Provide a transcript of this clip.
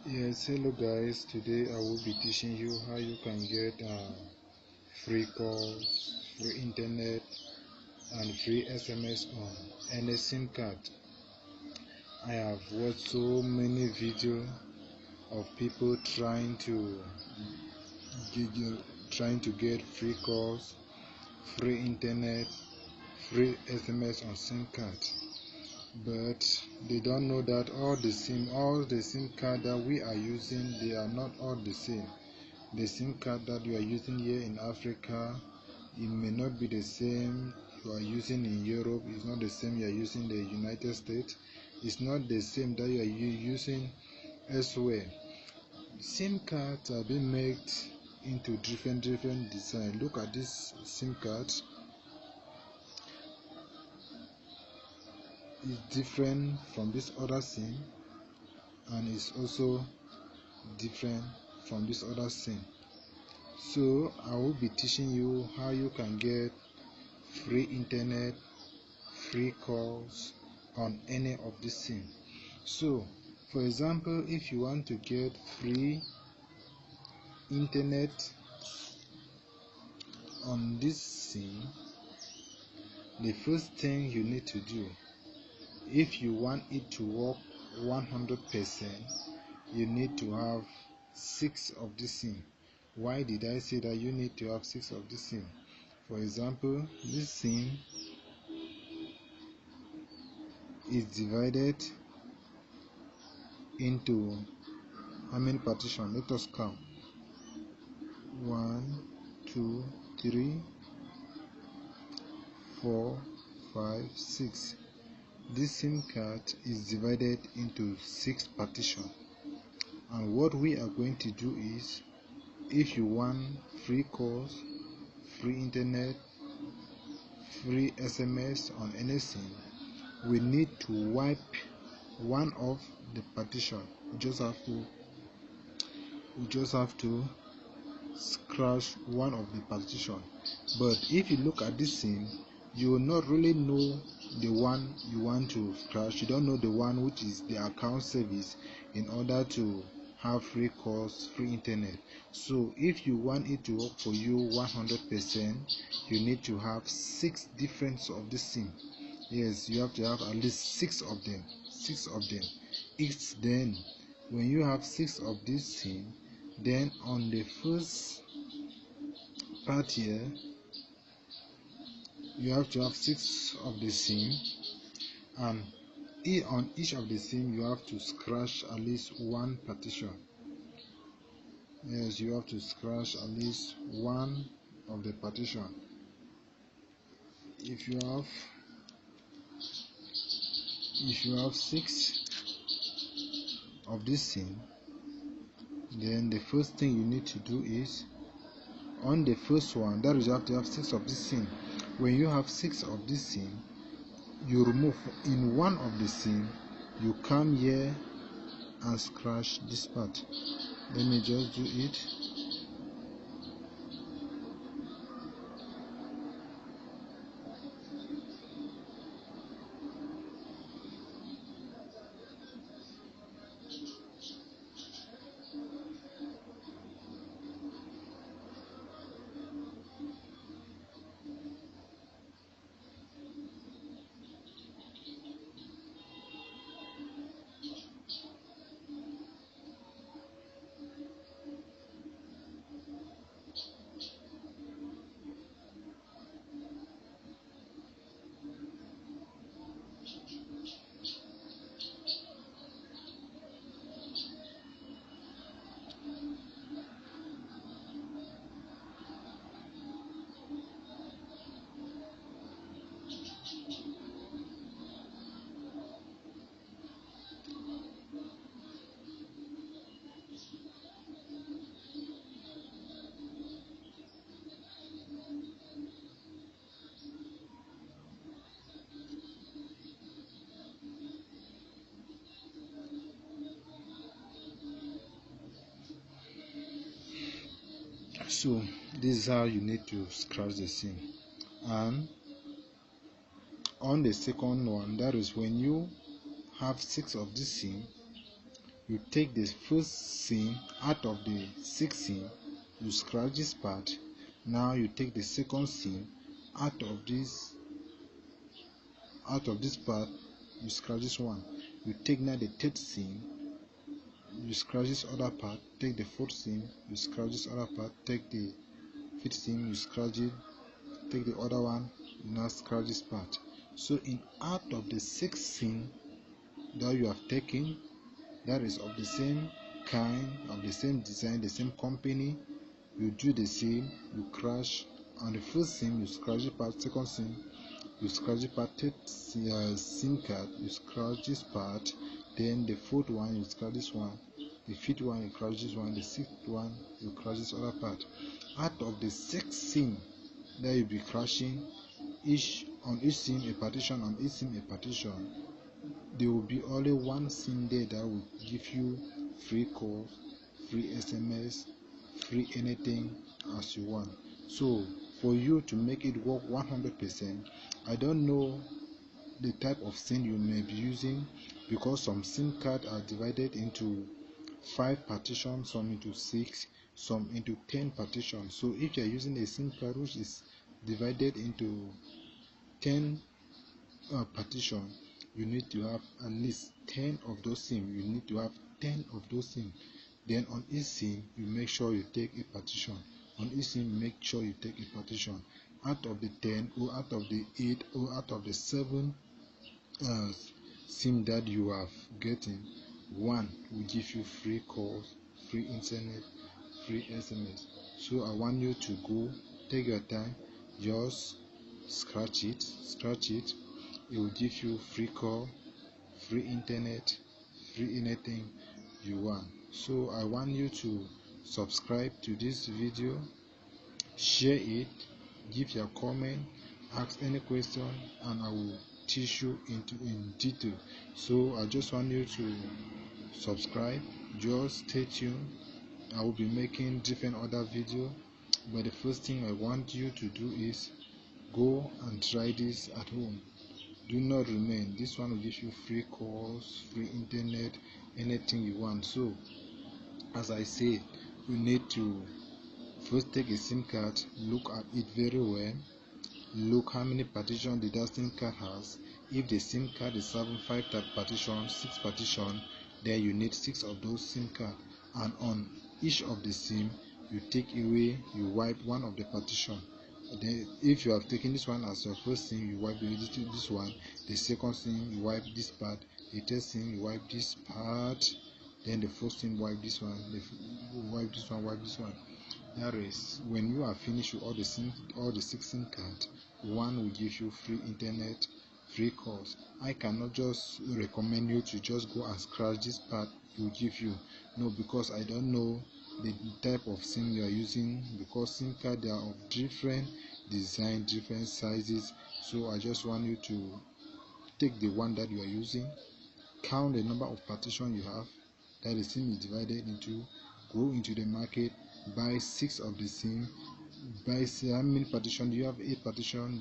Yes, hello guys. Today I will be teaching you how you can get free calls, free internet, and free SMS on any SIM card. I have watched so many videos of people trying to get free calls, free internet, free SMS on SIM card. But they don't know that all the SIM card that we are using, they are not all the same. The SIM card that you are using here in Africa, it may not be the same you are using in Europe. It's not the same you are using in the United States. It's not the same that you are using elsewhere. SIM cards are being made into different design. Look at this SIM card. It's different from this other SIM, and it's also different from this other SIM. So I will be teaching you how you can get free internet, free calls on any of these SIM. So for example, if you want to get free internet on this SIM, the first thing you need to do, if you want it to work 100%, you need to have 6 of this SIM. Why did I say that you need to have 6 of this SIM? For example, this SIM is divided into how many partitions? Let us count. 1, 2, 3, 4, 5, 6. This SIM card is divided into 6 partitions. And what we are going to do is, if you want free calls, free internet, free SMS on any SIM, we need to wipe one of the partition. We just have to scratch one of the partition. But if you look at this SIM, you will not really know the one you want to scratch. You don't know the one which is the account service in order to have free calls, free internet. So if you want it to work for you 100%, you need to have 6 different of the SIM. Yes, you have to have at least 6 of them. Then when you have 6 of this SIM, then on the first part here, you have to have 6 of the SIM, and on each of the SIM you have to scratch at least one partition. Yes, you have to scratch at least one of the partition. If you have 6 of this SIM, then the first thing you need to do is, on the first one, that is, you have to have 6 of this SIM. When you have 6 of this SIM, you remove in one of the SIM, you come here and scratch this part. Let me just do it. So this is how you need to scratch the SIM. And on the second one, that is when you have 6 of this SIM, You take the first SIM out of the 6 SIM, you scratch this part. Now you take the second SIM out of this part, you scratch this one. You take now the third SIM, you scratch this other part. Take the fourth SIM, you scratch this other part. Take the fifth SIM, you scratch it. Take the other one, you now scratch this part. So in out of the 6 SIM that you have taken, that is of the same kind, of the same design, the same company, you do the same. You crash on the first SIM, you scratch the part. Second SIM, you scratch the part. Third SIM card, you scratch this part. Then the fourth one, you scratch this one. The fifth one, you scratch this one. The sixth one, you scratch this other part. Out of the 6 SIM that you'll be crashing, on each SIM a partition, on each SIM a partition, there will be only one SIM there that will give you free calls, free SMS, free anything as you want. So for you to make it work 100%, I don't know the type of SIM you may be using, because some SIM cards are divided into 5 partitions, some into 6, some into 10 partitions. So if you are using a SIM card which is divided into 10 partition, you need to have at least 10 of those SIM. You need to have 10 of those SIM. Then on each SIM, you make sure you take a partition. On each SIM, make sure you take a partition. Out of the 10, or out of the 8, or out of the 7 SIM that you have getting, one will give you free calls, free internet, free SMS. So I want you to go, take your time, just scratch it. It will give you free call, free internet, free anything you want. So I want you to subscribe to this video, share it, give your comment, ask any question, and I will teach you in detail. So I just want you to subscribe, just stay tuned. I will be making different other videos, but the first thing I want you to do is go and try this at home. Do not remain. This one will give you free calls, free internet, anything you want. So as I said, you need to first take a SIM card, look at it very well, look how many partitions the SIM card has. If the SIM card is having 5 partitions, 6 partitions, then you need 6 of those SIM cards. And on each of the SIM, you take away, you wipe one of the partition. Then if you have taken this one as your first SIM, you wipe this one. The second SIM, you wipe this part. The third SIM, you wipe this part. Then the fourth SIM, wipe this one. Wipe this one, wipe this one. That is, when you are finished with all the 6 SIM cards, one will give you free internet, free calls. I cannot just recommend you to just go and scratch this part it will give you. No, because I don't know the type of SIM you are using, because SIM cards they are of different design, different sizes. So I just want you to take the one that you are using, count the number of partitions you have that the SIM is divided into, go into the market, buy 6 of the SIM. Buy, say, how many partitions do you have? 8 partitions.